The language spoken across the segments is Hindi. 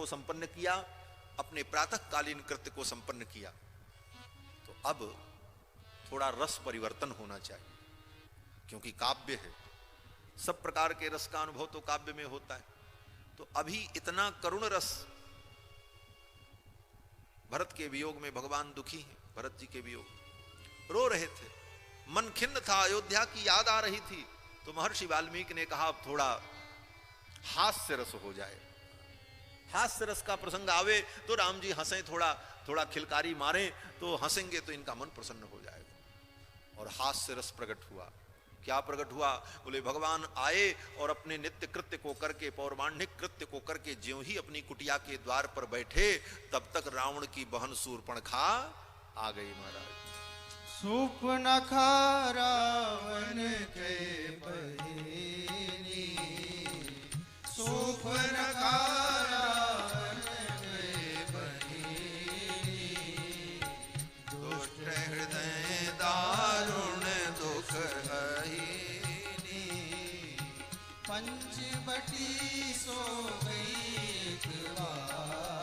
को संपन्न किया, अपने प्रातःकालीन कृत्य को संपन्न किया। तो अब थोड़ा रस परिवर्तन होना चाहिए, क्योंकि काव्य है, सब प्रकार के रस का अनुभव तो काव्य में होता है। तो अभी इतना करुण रस, भरत के वियोग में भगवान दुखी हैं, भरत जी के वियोग, रो रहे थे, मन खिन्न था, अयोध्या की याद आ रही थी। तो महर्षि वाल्मीकि ने कहा अब थोड़ा हास्य रस हो जाए, हास्य रस का प्रसंग आवे तो राम जी हंसे, थोड़ा थोड़ा खिलकारी मारे तो हंसेंगे तो इनका मन प्रसन्न हो जाएगा। और हास्य रस प्रकट हुआ। क्या प्रकट हुआ? बोले भगवान आए और अपने नित्य कृत्य को करके, पौराणिक कृत्य को करके ज्यों ही अपनी कुटिया के द्वार पर बैठे, तब तक रावण की बहन शूर्पणखा आ गई। महाराज शूर्पणखा रावण के बहिनी, शूर्पणखा रावण के बहिनी, दुष्ट हृदय दारुण दुख हहिनी, पंचवटी सो गई एकबारा,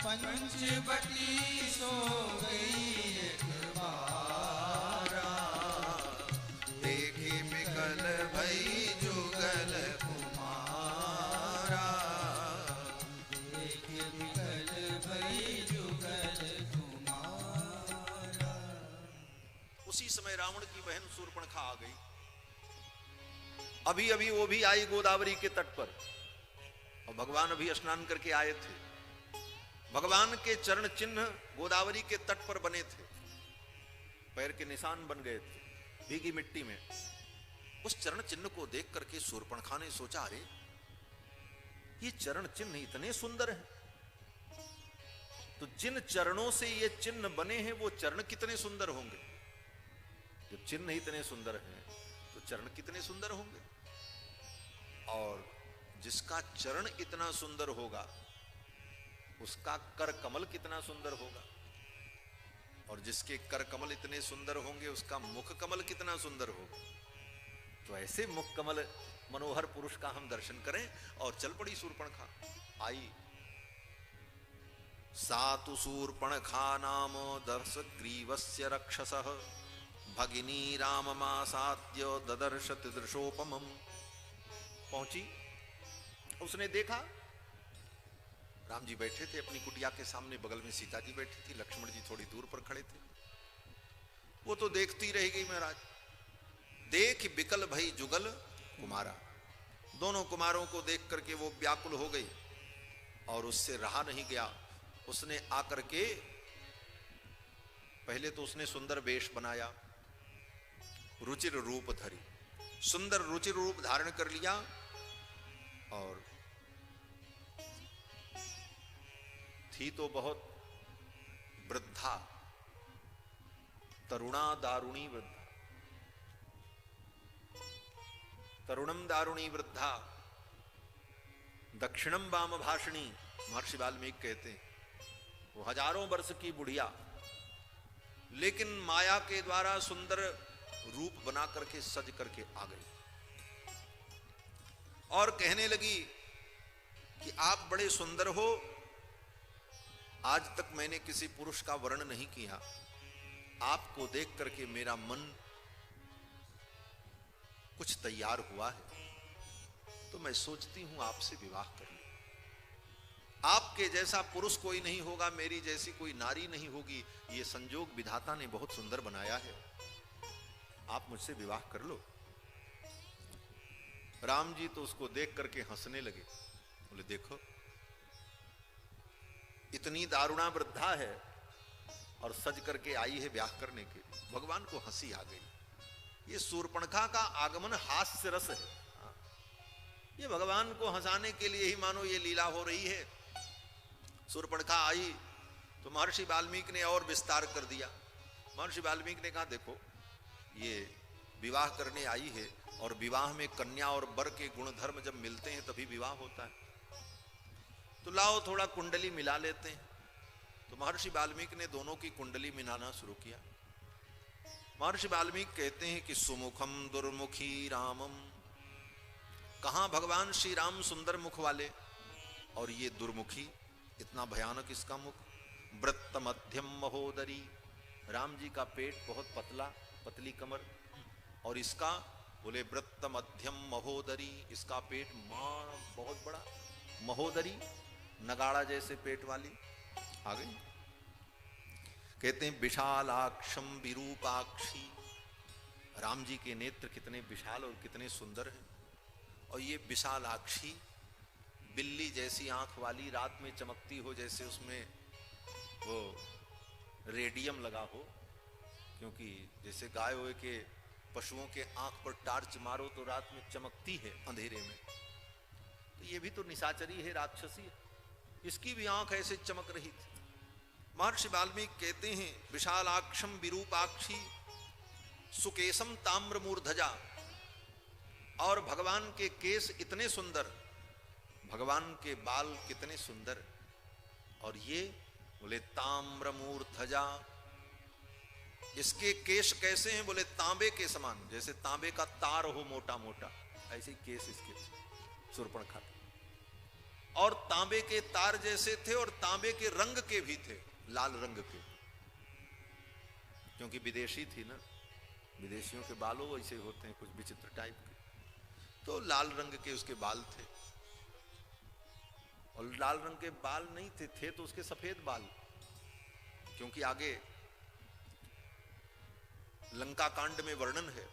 पंचवटी सो गई एकबारा, देखे बिकल भई जुगल कुमारा, देखे बिकल भई जुगल कुमारा। उसी समय रावण की बहन शूर्पणखा आ गई। अभी अभी वो भी आई गोदावरी के तट पर, और भगवान अभी स्नान करके आए थे। भगवान के चरण चिन्ह गोदावरी के तट पर बने थे, पैर के निशान बन गए थे भीगी मिट्टी में। उस चरण चिन्ह को देख करके शूर्पणखा ने सोचा, अरे ये चरण चिन्ह इतने सुंदर हैं, तो जिन चरणों से ये चिन्ह बने हैं वो चरण कितने सुंदर होंगे। जब चिन्ह इतने सुंदर हैं तो चरण कितने सुंदर होंगे। और जिसका चरण इतना सुंदर होगा उसका कर कमल कितना सुंदर होगा, और जिसके कर कमल इतने सुंदर होंगे उसका मुख कमल कितना सुंदर होगा। तो ऐसे मुख कमल मनोहर पुरुष का हम दर्शन करें। और चल पड़ी शूर्पणखा। आई सातु शूर्पणखा नाम दर्श ग्रीवस्य रक्षसः, भगिनी राममासाद्य ददर्श तिदृशोपमम्। पहुंची, उसने देखा राम जी बैठे थे अपनी कुटिया के सामने, बगल में सीता जी बैठी थी, लक्ष्मण जी थोड़ी दूर पर खड़े थे। वो तो देखती रह गई महाराज। देख बिकल भई जुगल कुमारा, दोनों कुमारों को देख करके वो व्याकुल हो गई और उससे रहा नहीं गया। उसने आकर के पहले तो उसने सुंदर वेश बनाया, रुचिर रूप धरी, सुंदर रुचिर रूप धारण कर लिया, और थी तो बहुत वृद्धा, तरुणा दारुणी वृद्धा, तरुणम दारुणी वृद्धा, दक्षिणम वाम भाषणी। महर्षि वाल्मीकि कहते हैं वो हजारों वर्ष की बुढ़िया, लेकिन माया के द्वारा सुंदर रूप बना करके सज करके आ गई और कहने लगी कि आप बड़े सुंदर हो, आज तक मैंने किसी पुरुष का वर्ण नहीं किया, आपको देख करके मेरा मन कुछ तैयार हुआ है, तो मैं सोचती हूं आपसे विवाह कर लूं। आपके जैसा पुरुष कोई नहीं होगा, मेरी जैसी कोई नारी नहीं होगी, ये संजोग विधाता ने बहुत सुंदर बनाया है, आप मुझसे विवाह कर लो। राम जी तो उसको देख करके हंसने लगे, बोले देखो इतनी दारुणा वृद्धा है और सज करके आई है ब्याह करने के लिए। भगवान को हंसी आ गई। ये शूर्पणखा का आगमन हास्य रस है, ये भगवान को हंसाने के लिए ही मानो ये लीला हो रही है। शूर्पणखा आई तो महर्षि वाल्मीकि ने और विस्तार कर दिया। महर्षि वाल्मीकि ने कहा देखो ये विवाह करने आई है, और विवाह में कन्या और वर के गुण धर्म जब मिलते हैं तभी विवाह होता है, तो लाओ थोड़ा कुंडली मिला लेते हैं। तो महर्षि वाल्मीकि ने दोनों की कुंडली मिलाना शुरू किया। महर्षि वाल्मीकि कहते हैं कि सुमुखम दुर्मुखी रामम, कहां भगवान श्री राम सुंदर मुख वाले और ये दुर्मुखी, इतना भयानक इसका मुख। वृत्त मध्यम महोदरी, राम जी का पेट बहुत पतला, पतली कमर, और इसका बोले वृत्त मध्यम महोदरी, इसका पेट मां बहुत बड़ा, महोदरी नगाड़ा जैसे पेट वाली। आ गई। कहते हैं विशालाक्षम विरूपाक्षी, राम जी के नेत्र कितने विशाल और कितने सुंदर हैं। और ये विशालाक्षी, बिल्ली जैसी आंख वाली, रात में चमकती हो जैसे उसमें वो रेडियम लगा हो, क्योंकि जैसे गाय होए के पशुओं के आंख पर टार्च मारो तो रात में चमकती है अंधेरे में, तो ये भी तो निशाचरी है, राक्षसी है, इसकी भी आंख ऐसे चमक रही थी। महर्षि वाल्मीकि कहते हैं विशालाक्षम विरूपाक्षी सुकेशम ताम्र मूर्धजा, और भगवान के केस इतने सुंदर, भगवान के बाल कितने सुंदर, और ये बोले ताम्र मूर्धजा, इसके केश कैसे हैं, बोले तांबे के समान, जैसे तांबे का तार हो मोटा मोटा, ऐसे ही केस इसके शूर्पणखा के, और तांबे के तार जैसे थे, और तांबे के रंग के भी थे, लाल रंग के, क्योंकि विदेशी थी ना, विदेशियों के बालों ऐसे होते हैं कुछ विचित्र टाइप के, तो लाल रंग के उसके बाल थे। और लाल रंग के बाल नहीं थे तो उसके सफेद बाल, क्योंकि आगे लंका कांड में वर्णन है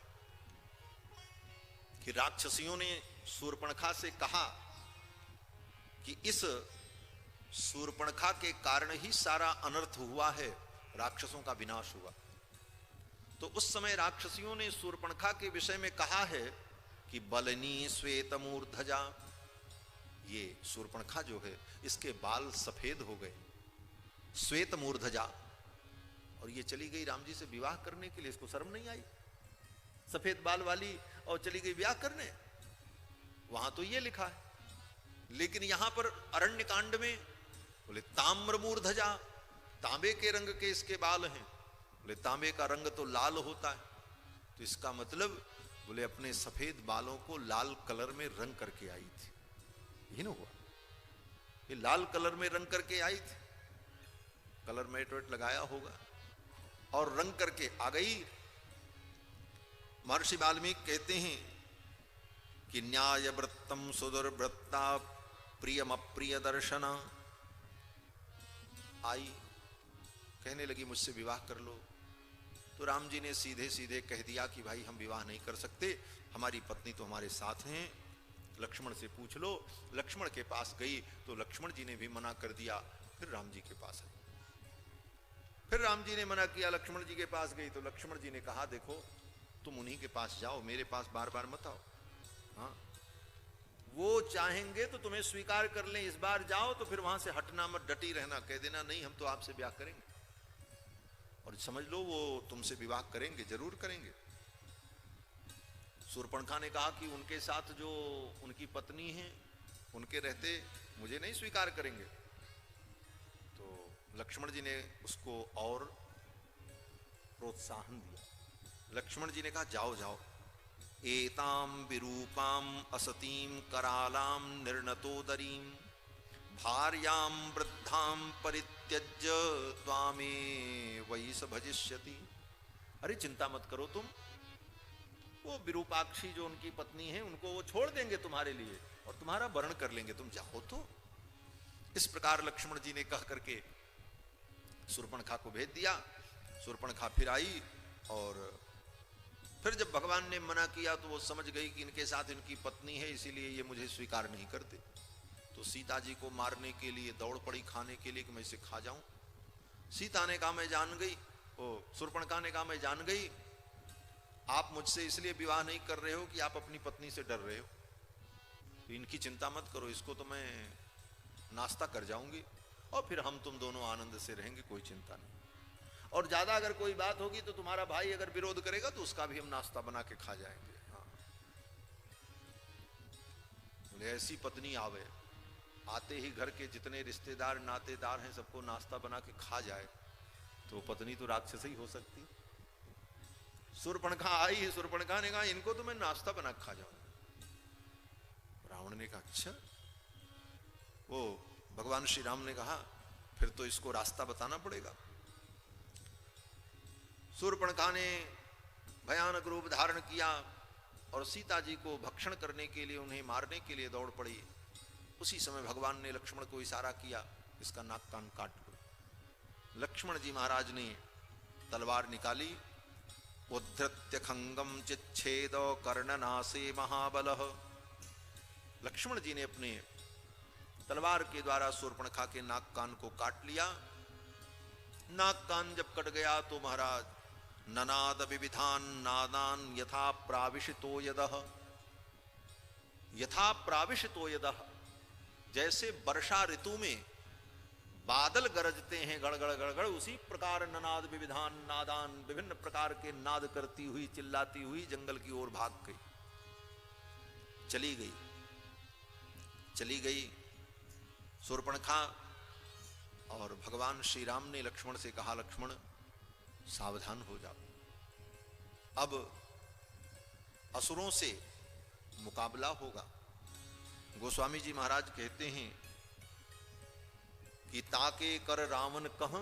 कि राक्षसियों ने शूर्पणखा से कहा कि इस शूर्पणखा के कारण ही सारा अनर्थ हुआ है, राक्षसों का विनाश हुआ। तो उस समय राक्षसियों ने शूर्पणखा के विषय में कहा है कि बलनी श्वेत मूर्धजा, ये शूर्पणखा जो है इसके बाल सफेद हो गए, श्वेत मूर्धजा, और ये चली गई राम जी से विवाह करने के लिए, इसको शर्म नहीं आई, सफेद बाल वाली और चली गई विवाह करने, वहां तो ये लिखा है। लेकिन यहां पर अरण्य कांड में बोले ताम्र मूर्धजा, तांबे के रंग के इसके बाल हैं, बोले तांबे का रंग तो लाल होता है, तो इसका मतलब बोले अपने सफेद बालों को लाल कलर में रंग करके आई थी, यही ना हुआ, ये लाल कलर में रंग करके आई थी, कलर मेट वेट लगाया होगा और रंग करके आ गई। महर्षि वाल्मीकि कहते हैं कि न्याय वृत्तम सुदुर्वृत्ता प्रियम अप्रिय दर्शना, आई कहने लगी मुझसे विवाह कर लो, तो राम जी ने सीधे सीधे कह दिया कि भाई हम विवाह नहीं कर सकते, हमारी पत्नी तो हमारे साथ हैं, लक्ष्मण से पूछ लो। लक्ष्मण के पास गई तो लक्ष्मण जी ने भी मना कर दिया, फिर राम जी के पास आई, फिर राम जी ने मना किया, लक्ष्मण जी के पास गई तो लक्ष्मण जी ने कहा देखो तुम उन्हीं के पास जाओ, मेरे पास बार बार मत आओ, हाँ वो चाहेंगे तो तुम्हें स्वीकार कर लें, इस बार जाओ तो फिर वहां से हटना मत, डटी रहना, कह देना नहीं हम तो आपसे ब्याह करेंगे, और समझ लो वो तुमसे विवाह करेंगे, जरूर करेंगे। शूर्पणखा ने कहा कि उनके साथ जो उनकी पत्नी है उनके रहते मुझे नहीं स्वीकार करेंगे, तो लक्ष्मण जी ने उसको और प्रोत्साहन दिया। लक्ष्मण जी ने कहा जाओ जाओ, एताम विरूपाम असतीम करालाम निर्णतोदरीम भार्याम वृद्धाम परित्यज्य त्वामे वही स भजिष्यति। अरे चिंता मत करो तुम, वो विरूपाक्षी जो उनकी पत्नी है उनको वो छोड़ देंगे तुम्हारे लिए और तुम्हारा वरण कर लेंगे, तुम जाओ तो। इस प्रकार लक्ष्मण जी ने कह करके शूर्पणखा को भेज दिया। शूर्पणखा फिर आई और फिर जब भगवान ने मना किया तो वो समझ गई कि इनके साथ इनकी पत्नी है, इसीलिए ये मुझे स्वीकार नहीं करते, तो सीता जी को मारने के लिए दौड़ पड़ी, खाने के लिए कि मैं इसे खा जाऊं। सीता ने कहा मैं जान गई, ओ शूर्पणखा ने कहा मैं जान गई, आप मुझसे इसलिए विवाह नहीं कर रहे हो कि आप अपनी पत्नी से डर रहे हो, तो इनकी चिंता मत करो, इसको तो मैं नाश्ता कर जाऊंगी और फिर हम तुम दोनों आनंद से रहेंगे, कोई चिंता नहीं, और ज्यादा अगर कोई बात होगी तो तुम्हारा भाई अगर विरोध करेगा तो उसका भी हम नाश्ता बना के खा जाएंगे। हाँ बोले ऐसी पत्नी आवे, आते ही घर के जितने रिश्तेदार नातेदार हैं सबको नाश्ता बना के खा जाए, तो पत्नी तो राक्षस ही हो सकती। शूर्पणखा आई, शूर्पणखा ने कहा इनको तो मैं नाश्ता बना के खा जाऊंगा। रावण ने कहा अच्छा, वो भगवान श्री राम ने कहा फिर तो इसको रास्ता बताना पड़ेगा। शूर्पणखा ने भयानक रूप धारण किया और सीता जी को भक्षण करने के लिए, उन्हें मारने के लिए दौड़ पड़ी। उसी समय भगवान ने लक्ष्मण को इशारा किया, इसका नाक कान काट लो। लक्ष्मण जी महाराज ने तलवार निकाली, उद्धृत्य खंगम चिच्छेद कर्णनासे महाबलः। लक्ष्मण जी ने अपने तलवार के द्वारा शूर्पणखा के नाक कान को काट लिया। नाक कान जब कट गया तो महाराज ननाद विविधान नादान यथा प्राविशितो यदः, यथा प्राविशितो यदः, जैसे वर्षा ऋतु में बादल गरजते हैं गड़गड़ गड़गड़, उसी प्रकार ननाद विविधान नादान, विभिन्न प्रकार के नाद करती हुई चिल्लाती हुई जंगल की ओर भाग गई, चली गई शूर्पणखा। और भगवान श्री राम ने लक्ष्मण से कहा, लक्ष्मण सावधान हो जाओ, अब असुरों से मुकाबला होगा। गोस्वामी जी महाराज कहते हैं कि ताके कर रावण कह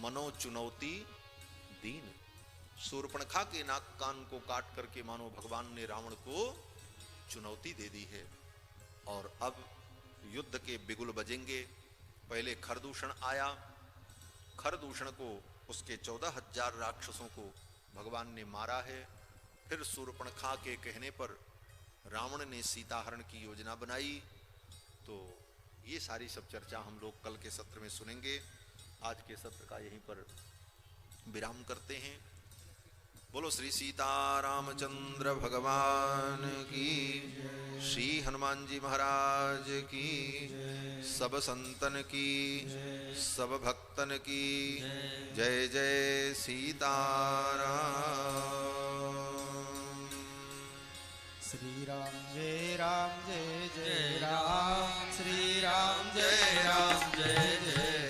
मनो चुनौती दीन। शूर्पणखा के नाक कान को काट करके मानो भगवान ने रावण को चुनौती दे दी है। और अब युद्ध के बिगुल बजेंगे। पहले खरदूषण आया, खरदूषण को, उसके 14,000 राक्षसों को भगवान ने मारा है। फिर शूर्पणखा के कहने पर रावण ने सीताहरण की योजना बनाई। तो ये सारी सब चर्चा हम लोग कल के सत्र में सुनेंगे। आज के सत्र का यहीं पर विराम करते हैं। बोलो श्री सीतारामचंद्र भगवान की, श्री हनुमान जी महाराज की, सब संतन की, सब भक्तन की जय जय सीताराम। श्री राम जय राम जय जय राम, श्री राम जय राम जय जय